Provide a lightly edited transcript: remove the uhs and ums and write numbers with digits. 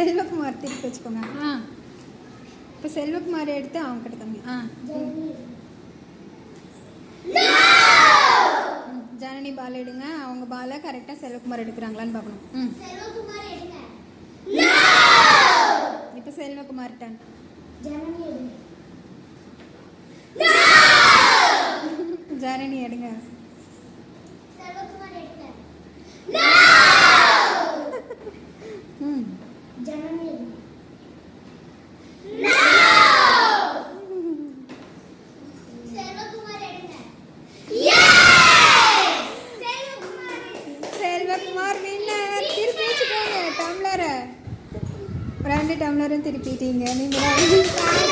செல்வகுமார் திருப்பி வச்சுக்கோங்க. இப்போ செல்வகுமார் எடுத்து அவங்க கிட்ட தம்பி. ஜனனி பால் எடுங்க. அவங்க பாலை கரெக்டாக செல்வகுமார் எடுக்கிறாங்களான்னு பார்க்கணும். இப்போ செல்வகுமார் டன். ஜனனி எடுங்க. செல்வகுமார் வின்னர். திருப்பி வச்சுக்கோங்க டம்ளரை. 2 டம்ளரும் திருப்பிட்டீங்க நீங்கள்.